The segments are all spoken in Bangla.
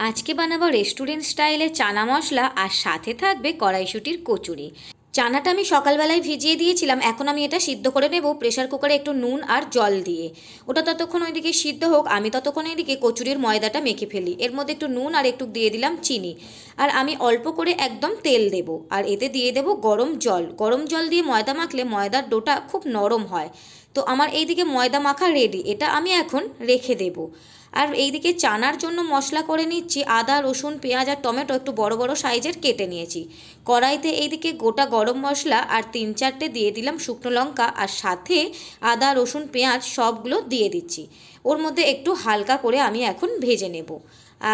আজকে বানাবো রেস্টুরেন্ট স্টাইলে চানা মশলা আর সাথে থাকবে কড়াইশুঁটির কচুরি। চানাটা আমি সকালবেলায় ভিজিয়ে দিয়েছিলাম, এখন আমি এটা সিদ্ধ করে নেব প্রেশার কুকারে একটু নুন আর জল দিয়ে। ওটা ততক্ষণ ওইদিকে সিদ্ধ হোক, আমি ততক্ষণ এইদিকে কচুরির ময়দাটা মেখে ফেলি। এর মধ্যে একটু নুন আর একটু দিয়ে দিলাম চিনি, আর আমি অল্প করে একদম তেল দেব, আর এতে দিয়ে দেব গরম জল। গরম জল দিয়ে ময়দা মাখলে ময়দার ডোটা খুব নরম হয়। তো আমার এইদিকে ময়দা মাখা রেডি, এটা আমি এখন রেখে দেব। আর এইদিকে চানার জন্য মশলা করে নিচ্ছি, আদা রসুন পেঁয়াজ আর টমেটো একটু বড় বড় সাইজের কেটে নিয়েছি। কড়াইতে এইদিকে গোটা গরম মশলা আর 3-4টে দিয়ে দিলাম শুকনো লঙ্কা, আর সাথে আদা রসুন পেঁয়াজ সবগুলো দিয়ে দিচ্ছি। ওর মধ্যে একটু হালকা করে আমি এখন ভেজে নেব।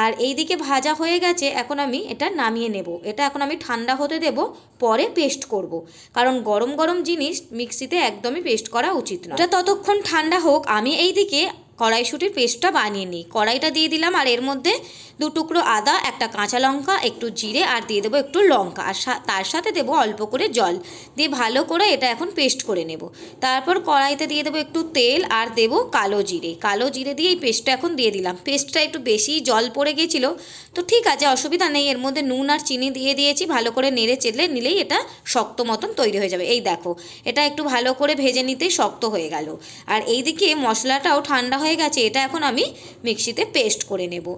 আর এইদিকে ভাজা হয়ে গেছে, এখন আমি এটা নামিয়ে নেব। এটা এখন আমি ঠান্ডা হতে দেব, পরে পেস্ট করব। কারণ গরম গরম জিনিস মিক্সিতে একদমই পেস্ট করা উচিত নয়। এটা ততক্ষণ ঠান্ডা হোক, আমি এইদিকে কড়াইশুঁটির পেস্টটা বানিয়ে নিই। কড়াইটা দিয়ে দিলাম, আর এর মধ্যে 2 টুকরো আদা, একটা কাঁচা লঙ্কা, একটু জিরে, আর দিয়ে দেবো একটু লঙ্কা, আর তার সাথে দেবো অল্প করে জল দিয়ে ভালো করে এটা এখন পেস্ট করে নেব। তারপর কড়াইতে দিয়ে দেবো একটু তেল, আর দেবো কালো জিরে। কালো জিরে দিয়ে এই পেস্টটা এখন দিয়ে দিলাম। পেস্টটা একটু বেশি জল পড়ে গেছিলো, তো ঠিক আছে, অসুবিধা নেই। এর মধ্যে নুন আর চিনি দিয়ে দিয়েছি, ভালো করে নেড়ে চেড়ে নিলেই এটা শক্ত মতন তৈরি হয়ে যাবে। এই দেখো, এটা একটু ভালো করে ভেজে নিতেই শক্ত হয়ে গেল। আর এইদিকে মশলাটাও ঠান্ডা হয়ে গেছে, এটা এখন আমি মিক্সিতে পেস্ট করে নেব।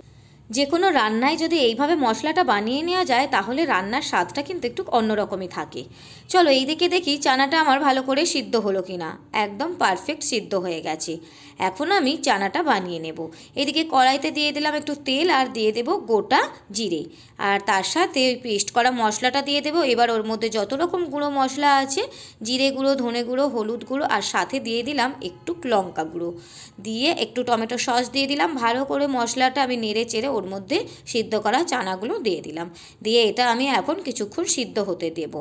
যে কোনো রান্নায় যদি এইভাবে মশলাটা বানিয়ে নেওয়া যায়, তাহলে রান্নার স্বাদটা কিন্তু একটু অন্যরকমই থাকে। চলো এইদিকে দেখি চানাটা আমার ভালো করে সিদ্ধ হলো কি না। একদম পারফেক্ট সিদ্ধ হয়ে গেছে। এখন আমি চানাটা বানিয়ে নেব। এদিকে কড়াইতে দিয়ে দিলাম একটু তেল, আর দিয়ে দেব গোটা জিরে, আর তার সাথে ওই পেস্ট করা মশলাটা দিয়ে দেবো। এবার ওর মধ্যে যত রকম গুঁড়ো মশলা আছে, জিরে গুঁড়ো, ধনে গুঁড়ো, হলুদ গুঁড়ো, আর সাথে দিয়ে দিলাম একটু লঙ্কা গুঁড়ো, দিয়ে একটু টমেটো সস দিয়ে দিলাম। ভালো করে মশলাটা আমি নেড়ে চেড়ে ওর মধ্যে সিদ্ধ করা চানাগুলো দিয়ে দিলাম। দিয়ে এটা আমি এখন কিছুক্ষণ সিদ্ধ হতে দেব।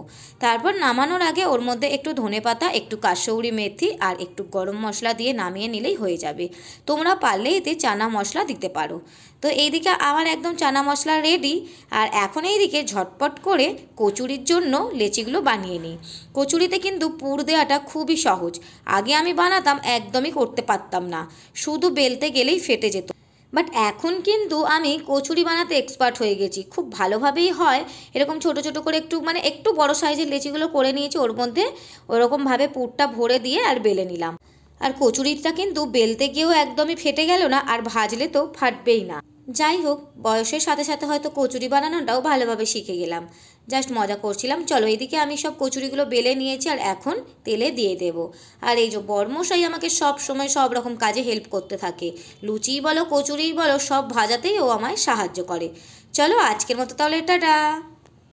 তারপর নামানোর আগে ওর মধ্যে একটু ধনেপাতা, একটু কাসৌরি মেথি, আর একটু গরম মশলা দিয়ে নামিয়ে নিলেই হয়ে যাবে। তোমরা পারলে এতে চানা মশলা দিতে পারো। তো এইদিকে আমার একদম চানা মশলা রেডি। আর এখন এইদিকে ঝটপট করে কচুরির জন্য লেচিগুলো বানিয়ে নিই। কচুরিতে কিন্তু পুর দেওয়াটা খুবই সহজ। আগে আমি বানাতাম, একদমই করতে পারতাম না, শুধু বেলতে গেলেই ফেটে যেত। বাট এখন কিন্তু আমি কচুরি বানাতে এক্সপার্ট হয়ে গেছি, খুব ভালোভাবেই হয়। এরকম ছোট ছোট করে একটু বড় সাইজের লেচিগুলো করে নিয়েছি, ওর মধ্যে ওরকমভাবে পুরটা ভরে দিয়ে আর বেলে নিলাম। আর কচুরিটা কিন্তু বেলতে গিয়েও একদমই ফেটে গেল না, আর ভাজলে তো ফাটবেই না। যাই হোক, বয়সের সাথে সাথে হয়তো কচুরি বানানোটাও ভালোভাবে শিখে গেলাম। জাস্ট মজা করছিলাম। চলো এইদিকে আমি সব কচুরিগুলো বেলে নিয়েছি, আর এখন তেলে দিয়ে দেব। আর এই যে বরমশাই আমাকে সব সময় সব রকম কাজে হেল্প করতে থাকে, লুচিই বলো কচুরিই বলো, সব ভাজাতেই ও আমায় সাহায্য করে। চলো আজকের মতো তাহলে টাটা।